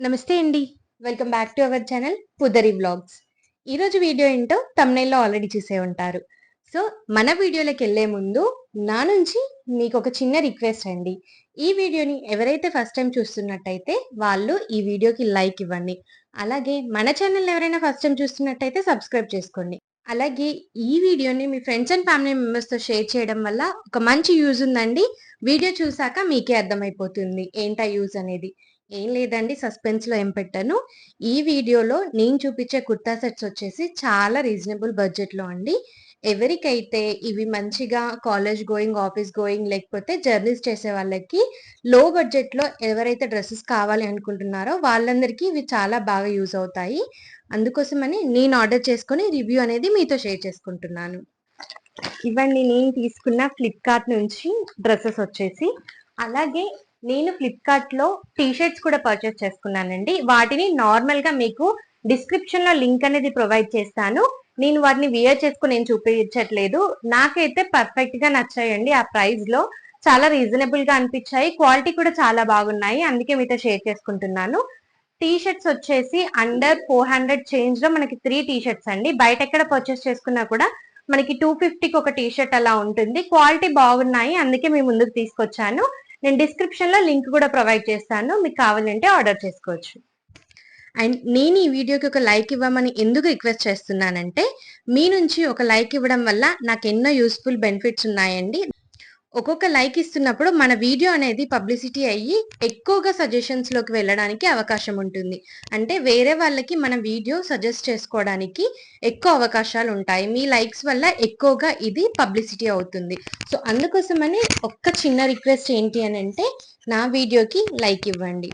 నమస్తే అండి. Welcome back to our channel Pudari vlogs. ఈరోజు వీడియో ఏంటో థంబ్‌నెయిల్‌లో ఆల్రెడీ చూసే ఉంటారు. సో, మన వీడియోలోకెళ్ళే ముందు నా నుంచి మీకొక చిన్న రిక్వెస్ట్ అండి. ఈ వీడియోని ఎవరైతే ఫస్ట్ టైమ్ చూస్తున్నట్టయితే వాళ్ళు ఈ వీడియోకి లైక్ ఇవ్వండి. అలాగే మన ఛానల్‌ని ఎవరైనా ఫస్ట్ టైమ్ చూస్తున్నట్టయితే సబ్స్క్రైబ్ చేసుకోండి. అలాగే ఈ వీడియోని మీ ఫ్రెండ్స్ అండ్ ఫ్యామిలీ మెంబర్స్‌తో షేర్ చేయడం వల్ల ఒక మంచి యూజ్ ఉందండి. వీడియో చూసాక మీకే అర్థమైపోతుంది ఏంటా యూజ్ అనేది. ఏం లేదండి, సస్పెన్స్‌లో ఏం పెట్టను. ఈ వీడియోలో నేను చూపించే కుర్తా సెట్స్ వచ్చేసి చాలా రీజనబుల్ బడ్జెట్‌లో అండి. ఎవరికైతే ఇవి మంచిగా కాలేజ్ గోయింగ్, ఆఫీస్ గోయింగ్ లేకపోతే జర్నీస్ చేసే వాళ్ళకి లో బడ్జెట్‌లో ఎవరైతే డ్రెసెస్ కావాలి అనుకుంటున్నారో వాళ్ళందరికీ ఇవి చాలా బాగా యూజ్ అవుతాయి. అందుకోసమని నేను ఆర్డర్ చేసుకొని రివ్యూ అనేది మీతో షేర్ చేసుకుంటున్నాను. ఇవండి నేను తీసుకున్న ఫ్లిప్‌కార్ట్ నుంచి డ్రెసెస్ వచ్చేసి. అలాగే నేను ఫ్లిప్‌కార్ట్‌లో టీ షర్ట్స్ కూడా పర్చేస్ చేసుకున్నానండి. వాటిని నార్మల్‌గా మీకు డిస్క్రిప్షన్‌లో లింక్ అనేది ప్రొవైడ్ చేస్తాను. నేను వాటిని వియర్ చేసుకొని ఏం చూపించట్లేదు. నాకైతే పర్ఫెక్ట్‌గా నచ్చాయండి. ఆ ప్రైస్‌లో చాలా రీజనబుల్‌గా అనిపించాయి. క్వాలిటీ కూడా చాలా బాగున్నాయి. అందుకే మీతో షేర్ చేసుకుంటున్నాను. టీ షర్ట్స్ వచ్చేసి అండర్ 400 చేంజ్‌లో మనకి 3 టీ షర్ట్స్ అండి. బయట ఎక్కడ పర్చేస్ చేసుకున్నా కూడా మనకి 250కి ఒక టీ షర్ట్ అలా ఉంటుంది. క్వాలిటీ బాగున్నాయి. అందుకే మీ ముందుకు తీసుకొచ్చాను. నేను డిస్క్రిప్షన్‌లో లింక్ కూడా ప్రొవైడ్ చేస్తాను. మీకు కావాలంటే ఆర్డర్ చేసుకోవచ్చు. అండ్ నేను ఈ వీడియోకి ఒక లైక్ ఇవ్వమని ఎందుకు రిక్వెస్ట్ చేస్తున్నానంటే, మీ నుంచి ఒక లైక్ ఇవ్వడం వల్ల నాకెన్నో యూజ్‌ఫుల్ బెనిఫిట్స్ ఉన్నాయండి. ఒక్కొక్క లైక్ ఇస్తున్నప్పుడు మన వీడియో అనేది పబ్లిసిటీ అయ్యి ఎక్కువగా సజెషన్స్‌లోకి వెళ్ళడానికి అవకాశం ఉంటుంది. అంటే వేరే వాళ్ళకి మన వీడియో సజెస్ట్ చేసుకోవడానికి ఎక్కువ అవకాశాలుంటాయి. మీ లైక్స్ వల్ల ఎక్కువగా ఇది పబ్లిసిటీ అవుతుంది. సో, అందుకోసమని ఒక్క చిన్న రిక్వెస్ట్ ఏంటి అనంటే, నా వీడియోకి లైక్ ఇవ్వండి.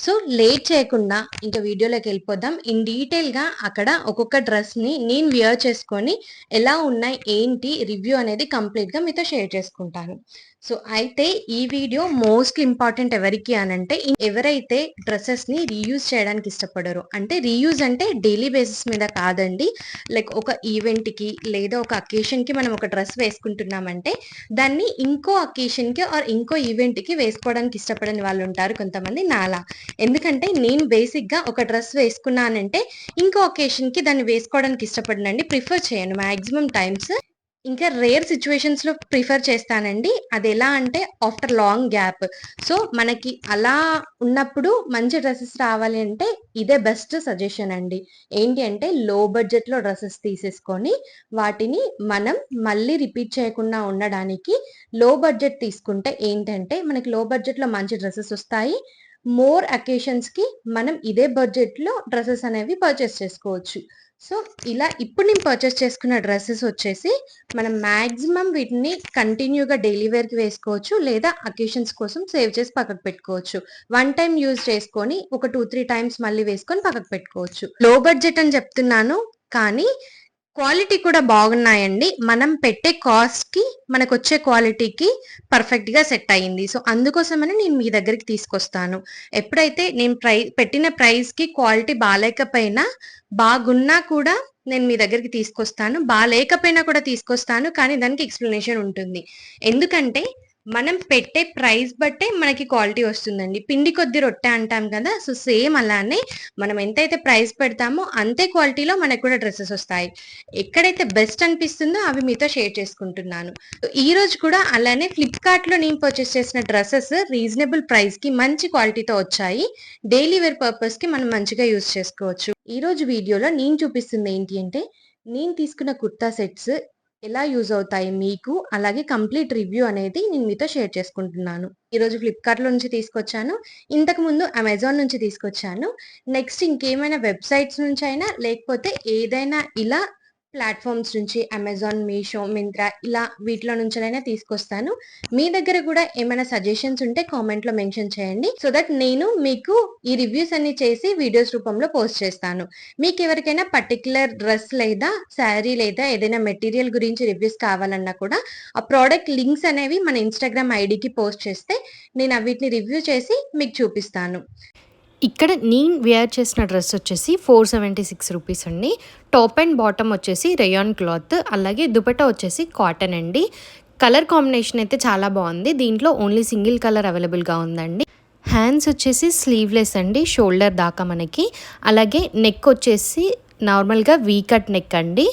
సో, లేట్ చేయకుండా ఇంక వీడియోలోకెళ్ళిపోదాం. ఇన్ డీటెయిల్‌గా అక్కడ ఒక్కొక్క డ్రెస్‌ని నేను వియర్ చేసుకొని ఎలా ఉన్నాయి, ఏంటి రివ్యూ అనేది కంప్లీట్‌గా మీతో షేర్ చేసుకుంటాను. సో, అయితే ఈ వీడియో మోస్ట్ ఇంపార్టెంట్ ఎవరికి అనంటే, ఎవరైతే డ్రెసెస్‌ని రీయూజ్ చేయడానికి ఇష్టపడరో. అంటే రీయూజ్ అంటే డైలీ బేసిస్ మీద కాదండి. లైక్ ఒక ఈవెంట్‌కి లేదా ఒక అకేషన్‌కి మనం ఒక డ్రెస్ వేసుకుంటున్నామంటే, దాన్ని ఇంకో అకేషన్‌కి ఆర్ ఇంకో ఈవెంట్‌కి వేసుకోవడానికి ఇష్టపడని వాళ్ళుంటారు కొంతమంది నాలా. ఎందుకంటే నేను బేసిక్‌గా ఒక డ్రెస్ వేసుకున్నానంటే, ఇంకో అకేషన్‌కి దాన్ని వేసుకోవడానికి ఇష్టపడనండి. ప్రిఫర్ చేయను మాక్సిమం టైమ్స్. ఇంకా రేర్ సిట్యుయేషన్స్‌లో ప్రిఫర్ చేస్తానండి. అదెలా అంటే ఆఫ్టర్ లాంగ్ గ్యాప్. సో, మనకి అలా ఉన్నప్పుడు మంచి డ్రెసెస్ రావాలి అంటే ఇదే బెస్ట్ సజెషన్ అండి. ఏంటి అంటే లో బడ్జెట్‌లో డ్రెసెస్ తీసేసుకొని వాటిని మనం మళ్ళీ రిపీట్ చేయకుండా ఉండడానికి లో బడ్జెట్ తీసుకుంటే ఏంటంటే మనకి లో బడ్జెట్‌లో మంచి డ్రెసెస్ వస్తాయి. మోర్ అకేషన్స్‌కి మనం ఇదే బడ్జెట్‌లో డ్రెసెస్ అనేవి పర్చేస్ చేసుకోవచ్చు. సో, ఇలా ఇప్పుడు నేను పర్చేస్ చేసుకున్న డ్రెసెస్ వచ్చేసి మనం మాక్సిమం వీటిని కంటిన్యూగా డైలీ వేర్‌కి వేసుకోవచ్చు. లేదా అకేషన్స్ కోసం సేవ్ చేసి పక్కకు పెట్టుకోవచ్చు. వన్ టైమ్ యూజ్ చేసుకొని ఒక 2, 3 టైమ్స్ మళ్ళీ వేసుకొని పక్కకు పెట్టుకోవచ్చు. లో బడ్జెట్ అని చెప్తున్నాను. కానీ క్వాలిటీ కూడా బాగున్నాయండి. మనం పెట్టే కాస్ట్‌కి మనకొచ్చే క్వాలిటీకి పర్ఫెక్ట్‌గా సెట్ అయింది. సో, అందుకోసమని నేను మీ దగ్గరికి తీసుకొస్తాను. ఎప్పుడైతే నేను పెట్టిన ప్రైస్‌కి క్వాలిటీ బాలేకపోయినా, బాగున్నా కూడా నేను మీ దగ్గరికి తీసుకొస్తాను. బాలేకపోయినా కూడా తీసుకొస్తాను. కానీ దానికి ఎక్స్‌ప్లనేషన్ ఉంటుంది. ఎందుకంటే మనం పెట్టే ప్రైస్ బట్టే మనకి క్వాలిటీ వస్తుందండి. పిండి కొద్ది రొట్టె అంటాం కదా! సో, సేమ్ అలానే మనం ఎంతైతే ప్రైస్ పెడతామో అంతే క్వాలిటీలో మనకు కూడా డ్రెసెస్ వస్తాయి. ఎక్కడైతే బెస్ట్ అనిపిస్తుందో అవి మీతో షేర్ చేసుకుంటున్నాను. ఈరోజు కూడా అలానే ఫ్లిప్‌కార్ట్‌లో నేను పర్చేస్ చేసిన డ్రెసెస్ రీజనబుల్ ప్రైస్‌కి మంచి క్వాలిటీతో వచ్చాయి. డైలీ వేర్ పర్పస్‌కి మనం మంచిగా యూజ్ చేసుకోవచ్చు. ఈరోజు వీడియోలో నేను చూపిస్తుంది ఏంటి అంటే, నేను తీసుకున్న కుర్తా సెట్స్ ఎలా యూజ్ అవుతాయి మీకు, అలాగే కంప్లీట్ రివ్యూ అనేది నేను మీతో షేర్ చేసుకుంటున్నాను. ఈరోజు ఫ్లిప్‌కార్ట్‌లో నుంచి తీసుకొచ్చాను. ఇంతకుముందు అమెజాన్ నుంచి తీసుకొచ్చాను. నెక్స్ట్ ఇంకేమైనా వెబ్‌సైట్స్ నుంచైనా లేకపోతే ఏదైనా ఇలా ప్లాట్‌ఫార్మ్స్ నుంచి అమెజాన్, మీషో, మింత్రా ఇలా వీటిలో నుంచైనా తీసుకొస్తాను. మీ దగ్గర కూడా ఏమైనా సజెషన్స్ ఉంటే కామెంట్‌లో మెన్షన్ చేయండి. సో దట్ నేను మీకు ఈ రివ్యూస్ అన్ని చేసి వీడియోస్ రూపంలో పోస్ట్ చేస్తాను. మీకెవరికైనా పర్టిక్యులర్ డ్రెస్ లేదా శారీ లేదా ఏదైనా మెటీరియల్ గురించి రివ్యూస్ కావాలన్నా కూడా ఆ ప్రొడక్ట్ లింక్స్ అనేవి మన ఇన్‌స్టాగ్రామ్ ఐడీకి పోస్ట్ చేస్తే నేను అవిటిని రివ్యూ చేసి మీకు చూపిస్తాను. ఇక్కడ నేను వేర్ చేసిన డ్రెస్ వచ్చేసి 476 రూపీస్ అండి. టాప్ అండ్ బాటమ్ వచ్చేసి రేయాన్ క్లాత్, అలాగే దుపట్టా వచ్చేసి కాటన్ అండి. కలర్ కాంబినేషన్ అయితే చాలా బాగుంది. దీంట్లో ఓన్లీ సింగిల్ కలర్ అవైలబుల్గా ఉందండి. హ్యాండ్స్ వచ్చేసి స్లీవ్లెస్ అండి, షోల్డర్ దాకా మనకి. అలాగే నెక్ వచ్చేసి నార్మల్గా వీ కట్ నెక్ అండి.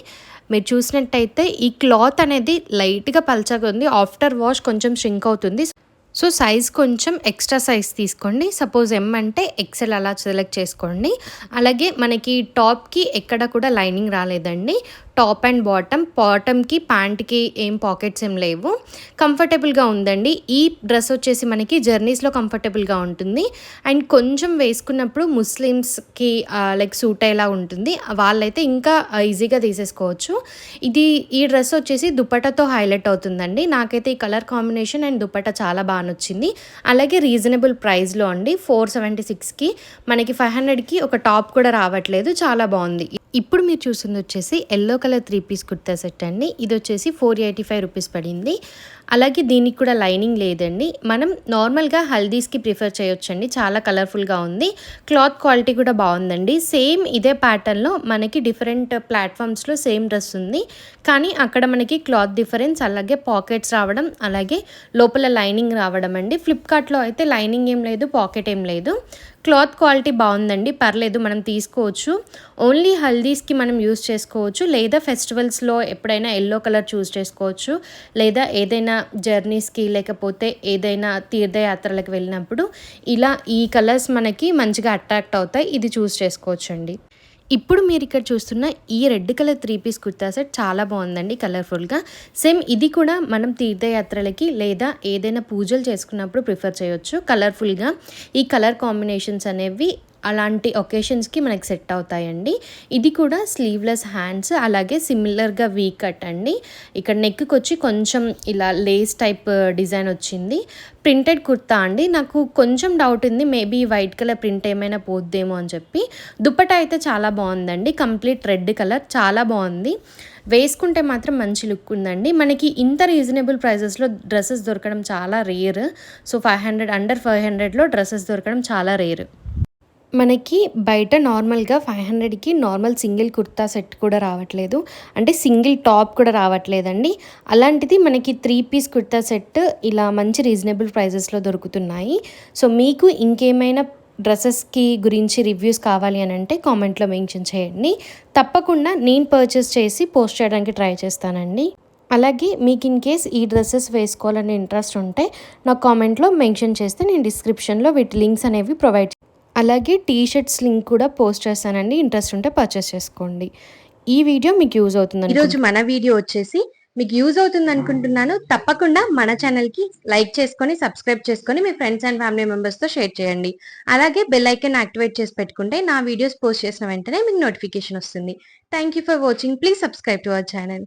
మీరు చూసినట్టయితే ఈ క్లాత్ అనేది లైట్గా పల్చగా ఉంది, ఆఫ్టర్ వాష్ కొంచెం ష్రింక్ అవుతుంది. సో సైజ్ కొంచెం ఎక్స్ట్రా సైజ్ తీసుకోండి. సపోజ్ ఎమ్ అంటే ఎక్సెల్ అలా సెలెక్ట్ చేసుకోండి. అలాగే మనకి టాప్కి ఎక్కడ కూడా లైనింగ్ రాలేదండి. టాప్ అండ్ బాటమ్కి ప్యాంట్కి ఏం పాకెట్స్ ఏం లేవు, కంఫర్టబుల్గా ఉందండి. ఈ డ్రెస్ వచ్చేసి మనకి జర్నీస్లో కంఫర్టబుల్గా ఉంటుంది అండ్ కొంచెం వేసుకున్నప్పుడు ముస్లిమ్స్కి లైక్ సూట్ అయ్యేలా ఉంటుంది. వాళ్ళైతే ఇంకా ఈజీగా తీసేసుకోవచ్చు. ఈ డ్రెస్ వచ్చేసి దుపట్టాతో హైలైట్ అవుతుందండి. నాకైతే ఈ కలర్ కాంబినేషన్ అండ్ దుపట్టా చాలా బాగా నచ్చింది. అలాగే రీజనబుల్ ప్రైస్లో అండి, 476కి మనకి 500కి ఒక టాప్ కూడా రావట్లేదు, చాలా బాగుంది. ఇప్పుడు మీరు చూసింది వచ్చేసి yellow colour 3 piece kurta set అండి. ఇది వచ్చేసి 485 రూపీస్ పడింది. అలాగే దీనికి కూడా లైనింగ్ లేదండి. మనం నార్మల్గా హల్దీస్కి ప్రిఫర్ చేయొచ్చండి, చాలా కలర్ఫుల్గా ఉంది. క్లాత్ క్వాలిటీ కూడా బాగుందండి. సేమ్ ఇదే ప్యాటర్న్లో మనకి డిఫరెంట్ ప్లాట్ఫామ్స్లో సేమ్ డ్రెస్ ఉంది, కానీ అక్కడ మనకి క్లాత్ డిఫరెన్స్, అలాగే పాకెట్స్ రావడం, అలాగే లోపల లైనింగ్ రావడం అండి. ఫ్లిప్కార్ట్లో అయితే లైనింగ్ ఏం లేదు, పాకెట్ ఏం లేదు. క్లాత్ క్వాలిటీ బాగుందండి, పర్లేదు, మనం తీసుకోవచ్చు. ఓన్లీ హల్దీస్కి మనం యూస్ చేసుకోవచ్చు, లేదా ఫెస్టివల్స్లో ఎప్పుడైనా ఎల్లో కలర్ చూస్ చేసుకోవచ్చు, లేదా ఏదైనా జర్నీస్కి లేకపోతే ఏదైనా తీర్థయాత్రలకు వెళ్ళినప్పుడు ఇలా ఈ కలర్స్ మనకి మంచిగా అట్రాక్ట్ అవుతాయి, ఇది చూస్ చేసుకోవచ్చు అండి. ఇప్పుడు మీరు ఇక్కడ చూస్తున్న ఈ red colour 3 piece kurta set చాలా బాగుందండి, కలర్ఫుల్గా. సేమ్ ఇది కూడా మనం తీర్థయాత్రలకి లేదా ఏదైనా పూజలు చేసుకున్నప్పుడు ప్రిఫర్ చేయొచ్చు. కలర్ఫుల్గా ఈ కలర్ కాంబినేషన్స్ అనేవి అలాంటి ఒకేషన్స్కి మనకి సెట్ అవుతాయండి. ఇది కూడా స్లీవ్లెస్ హ్యాండ్స్, అలాగే సిమిలర్గా వీ కట్ అండి. ఇక్కడ నెక్కి వచ్చి కొంచెం ఇలా లేస్ టైప్ డిజైన్ వచ్చింది. ప్రింటెడ్ కుర్తా అండి. నాకు కొంచెం డౌట్ ఉంది, మేబీ వైట్ కలర్ ప్రింట్ ఏమైనా పోద్దేమో అని చెప్పి. దుపట్టా అయితే చాలా బాగుందండి, కంప్లీట్ రెడ్ కలర్, చాలా బాగుంది. వేసుకుంటే మాత్రం మంచి లుక్ ఉందండి. మనకి ఇంత రీజనబుల్ ప్రైజెస్లో డ్రెస్సెస్ దొరకడం చాలా రేర్. సో 500 అండర్ 500లో డ్రెస్సెస్ దొరకడం చాలా రేర్. మనకి బయట నార్మల్గా 500కి నార్మల్ సింగిల్ కుర్తా సెట్ కూడా రావట్లేదు, అంటే సింగిల్ టాప్ కూడా రావట్లేదండి. అలాంటిది మనకి 3 పీస్ కుర్తా సెట్ ఇలా మంచి రీజనబుల్ ప్రైజెస్లో దొరుకుతున్నాయి. సో మీకు ఇంకేమైనా డ్రెస్సెస్కి గురించి రివ్యూస్ కావాలి అని అంటే కామెంట్లో మెన్షన్ చేయండి. తప్పకుండా నేను పర్చేస్ చేసి పోస్ట్ చేయడానికి ట్రై చేస్తానండి. అలాగే మీకు ఇన్ కేస్ ఈ డ్రెస్సెస్ వేసుకోవాలని ఇంట్రెస్ట్ ఉంటే నాకు కామెంట్లో మెన్షన్ చేస్తే నేను డిస్క్రిప్షన్లో వీటి లింక్స్ అనేవి ప్రొవైడ్. అలాగే టీ షర్ట్స్ లింక్ కూడా పోస్ట్ చేస్తానండి, ఇంట్రెస్ట్ ఉంటే పర్చేస్ చేసుకోండి. ఈ వీడియో మీకు యూజ్ అవుతుంది. ఈరోజు మన వీడియో వచ్చేసి మీకు యూజ్ అవుతుంది అనుకుంటున్నాను. తప్పకుండా మన ఛానల్కి లైక్ చేసుకొని సబ్స్క్రైబ్ చేసుకొని మీ ఫ్రెండ్స్ అండ్ ఫ్యామిలీ మెంబర్స్తో షేర్ చేయండి. అలాగే బెల్ ఐకాన్ యాక్టివేట్ చేసి పెట్టుకుంటే నా వీడియోస్ పోస్ట్ చేసిన వెంటనే మీకు నోటిఫికేషన్ వస్తుంది. Thank you for watching. Please subscribe to our channel.